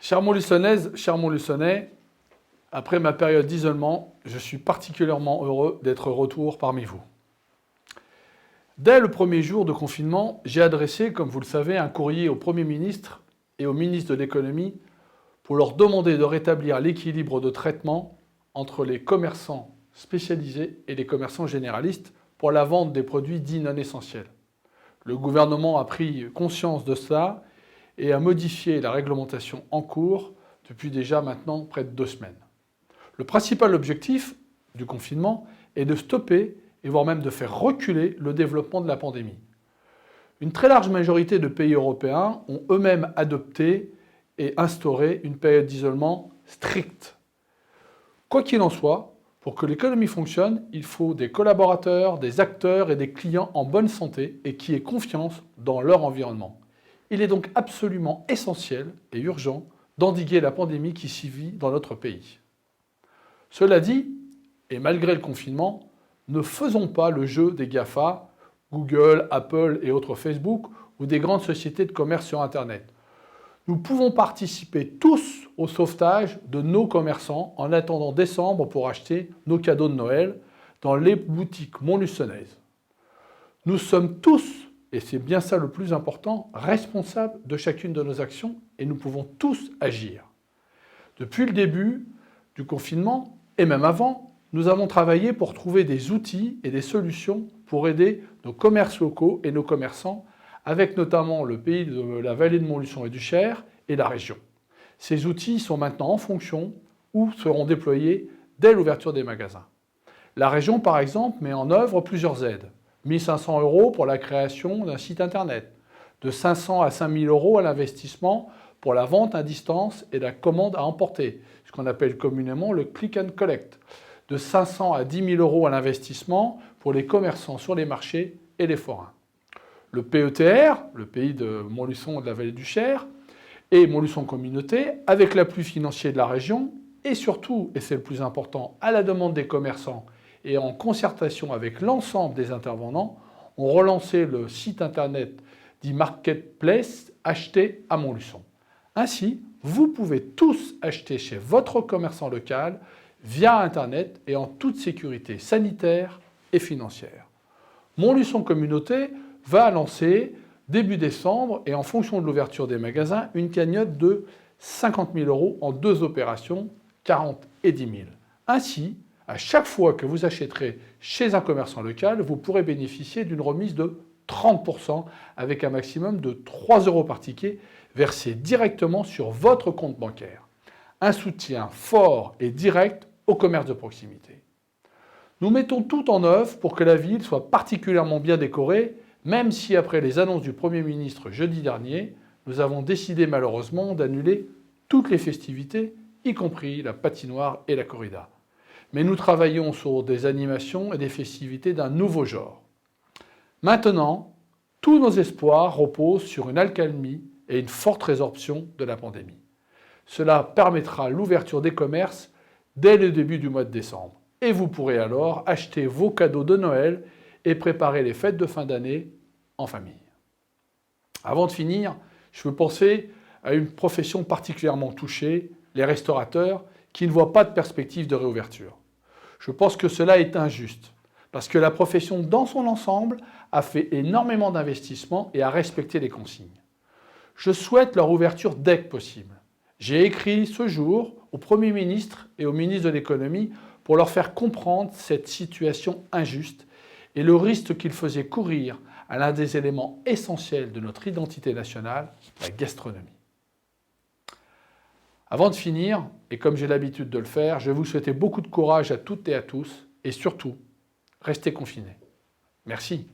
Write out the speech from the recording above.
Chers Montluçonnaises, chers Montluçonnais, après ma période d'isolement, je suis particulièrement heureux d'être de retour parmi vous. Dès le premier jour de confinement, j'ai adressé, comme vous le savez, un courrier au Premier ministre et au ministre de l'Économie pour leur demander de rétablir l'équilibre de traitement entre les commerçants spécialisés et les commerçants généralistes pour la vente des produits dits non essentiels. Le gouvernement a pris conscience de cela et a modifié la réglementation en cours depuis déjà maintenant près de 2 semaines. Le principal objectif du confinement est de stopper et voire même de faire reculer le développement de la pandémie. Une très large majorité de pays européens ont eux-mêmes adopté et instauré une période d'isolement stricte. Quoi qu'il en soit, pour que l'économie fonctionne, il faut des collaborateurs, des acteurs et des clients en bonne santé et qui aient confiance dans leur environnement. Il est donc absolument essentiel et urgent d'endiguer la pandémie qui sévit dans notre pays. Cela dit, et malgré le confinement, ne faisons pas le jeu des GAFA, Google, Apple et autres Facebook, ou des grandes sociétés de commerce sur Internet. Nous pouvons participer tous au sauvetage de nos commerçants en attendant décembre pour acheter nos cadeaux de Noël dans les boutiques montluçonnaises. Nous sommes tous, et c'est bien ça le plus important, responsables de chacune de nos actions et nous pouvons tous agir. Depuis le début du confinement, et même avant, nous avons travaillé pour trouver des outils et des solutions pour aider nos commerces locaux et nos commerçants, avec notamment le pays de la vallée de Montluçon et du Cher et la région. Ces outils sont maintenant en fonction ou seront déployés dès l'ouverture des magasins. La région, par exemple, met en œuvre plusieurs aides. 1 500 € pour la création d'un site internet, de 500 à 5 000 € à l'investissement pour la vente à distance et la commande à emporter, ce qu'on appelle communément le click and collect, de 500 à 10 000 € à l'investissement pour les commerçants sur les marchés et les forains. Le PETR, le pays de Montluçon et de la vallée du Cher, et Montluçon Communauté, avec l'appui financier de la région, et surtout, et c'est le plus important, à la demande des commerçants et en concertation avec l'ensemble des intervenants, ont relancé le site internet dit Marketplace Acheter à Montluçon. Ainsi, vous pouvez tous acheter chez votre commerçant local via Internet et en toute sécurité sanitaire et financière. Montluçon Communauté va lancer début décembre et en fonction de l'ouverture des magasins, une cagnotte de 50 000 € en 2 opérations, 40 et 10 000. Ainsi, à chaque fois que vous achèterez chez un commerçant local, vous pourrez bénéficier d'une remise de 30% avec un maximum de 3 € par ticket versé directement sur votre compte bancaire. Un soutien fort et direct au commerce de proximité. Nous mettons tout en œuvre pour que la ville soit particulièrement bien décorée, même si après les annonces du Premier ministre jeudi dernier, nous avons décidé malheureusement d'annuler toutes les festivités, y compris la patinoire et la corrida. Mais nous travaillons sur des animations et des festivités d'un nouveau genre. Maintenant, tous nos espoirs reposent sur une accalmie et une forte résorption de la pandémie. Cela permettra l'ouverture des commerces dès le début du mois de décembre. Et vous pourrez alors acheter vos cadeaux de Noël et préparer les fêtes de fin d'année en famille. Avant de finir, je veux penser à une profession particulièrement touchée, les restaurateurs, qui ne voient pas de perspective de réouverture. Je pense que cela est injuste, parce que la profession dans son ensemble a fait énormément d'investissements et a respecté les consignes. Je souhaite leur ouverture dès que possible. J'ai écrit ce jour au Premier ministre et au ministre de l'Économie pour leur faire comprendre cette situation injuste et le risque qu'ils faisaient courir à l'un des éléments essentiels de notre identité nationale, la gastronomie. Avant de finir, et comme j'ai l'habitude de le faire, je vais vous souhaiter beaucoup de courage à toutes et à tous, et surtout, restez confinés. Merci.